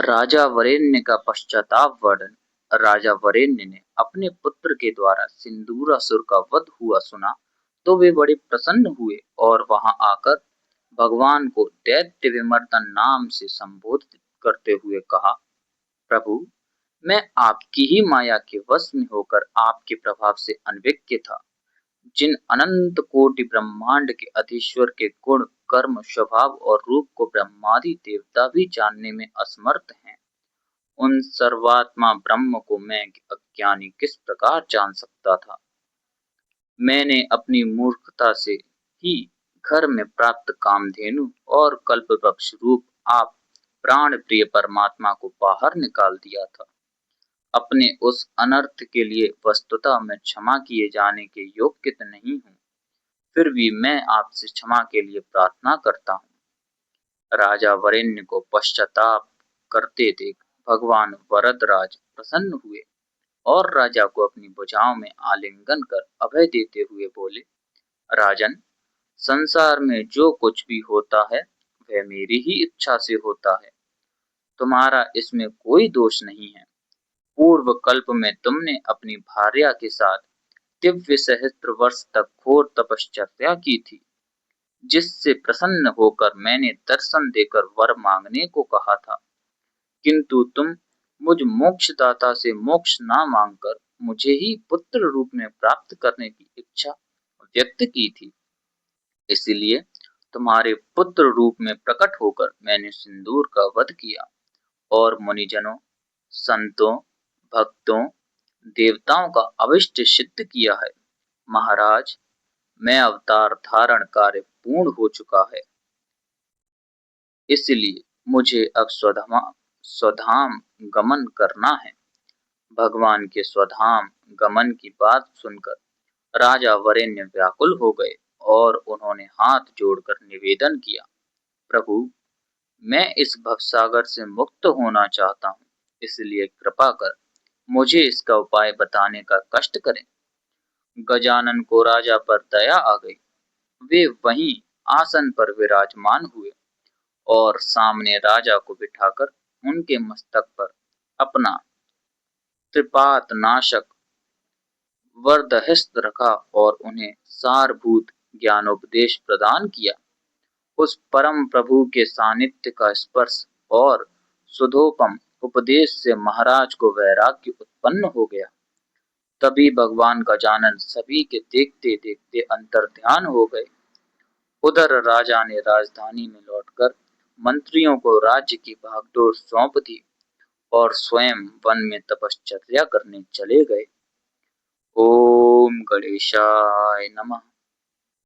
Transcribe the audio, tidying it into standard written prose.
राजा वरेण्य का पश्चाताप वर्णन। राजा वरेण्य ने अपने पुत्र के द्वारा सिंदूरासुर का वध हुआ सुना तो वे बड़े प्रसन्न हुए और वहां आकर भगवान को दैत्य विमर्दन नाम से संबोधित करते हुए कहा, प्रभु, मैं आपकी ही माया के वश में होकर आपके प्रभाव से अनभिज्ञ था। जिन अनंत कोटि ब्रह्मांड के अधीश्वर के गुण, कर्म, स्वभाव और रूप को ब्रह्मादि देवता भी जानने में असमर्थ हैं, उन सर्वात्मा ब्रह्म को मैं अज्ञानी किस प्रकार जान सकता था। मैंने अपनी मूर्खता से ही घर में प्राप्त कामधेनु और कल्पवृक्ष रूप आप प्राण प्रिय परमात्मा को बाहर निकाल दिया था। अपने उस अनर्थ के लिए वस्तुतः मैं क्षमा किए जाने के योग्य तो नहीं हूँ, फिर भी मैं आपसे क्षमा के लिए प्रार्थना करता हूँ। राजा वरेण्य को पश्चाताप करते देख भगवान वरदराज प्रसन्न हुए और राजा को अपनी भुजाओं में आलिंगन कर अभय देते हुए बोले, राजन, संसार में जो कुछ भी होता है वह मेरी ही इच्छा से होता है। तुम्हारा इसमें कोई दोष नहीं है। पूर्व कल्प में तुमने अपनी भार्या के साथ दिव्य सहस्त्र वर्ष तक घोर तपश्चर्या की थी, जिससे प्रसन्न होकर मैंने दर्शन देकर वर मांगने को कहा था, किंतु तुम मुझ मोक्षदाता से मोक्ष ना मांगकर मुझे ही पुत्र रूप में प्राप्त करने की इच्छा व्यक्त की थी। इसलिए तुम्हारे पुत्र रूप में प्रकट होकर मैंने सिंदूर का वध किया और मुनिजनों, संतों, भक्तों, देवताओं का अभिष्ट सिद्ध किया है। महाराज, मैं अवतार धारण कार्य पूर्ण हो चुका है, इसलिए मुझे अब स्वधाम गमन करना है। भगवान के स्वधाम गमन की बात सुनकर राजा वरेण्य व्याकुल हो गए और उन्होंने हाथ जोड़कर निवेदन किया, प्रभु, मैं इस भवसागर से मुक्त होना चाहता हूँ, इसलिए कृपा कर मुझे इसका उपाय बताने का कष्ट करें। गजानन को राजा पर दया आ गई। वे वहीं आसन पर विराजमान हुए और सामने राजा को बिठाकर उनके मस्तक पर अपना त्रिपात नाशक वरदहस्त रखा और उन्हें सारभूत ज्ञानोपदेश प्रदान किया। उस परम प्रभु के सानिध्य का स्पर्श और सुधोपम उपदेश से महाराज को वैराग्य उत्पन्न हो गया। तभी भगवान गजानन सभी के देखते देखते अंतर्ध्यान हो गए। उधर राजा ने राजधानी में लौटकर मंत्रियों को राज्य की भागदौड़ सौंप दी और स्वयं वन में तपश्चर्या करने चले गए। ओम गणेशाय नमः।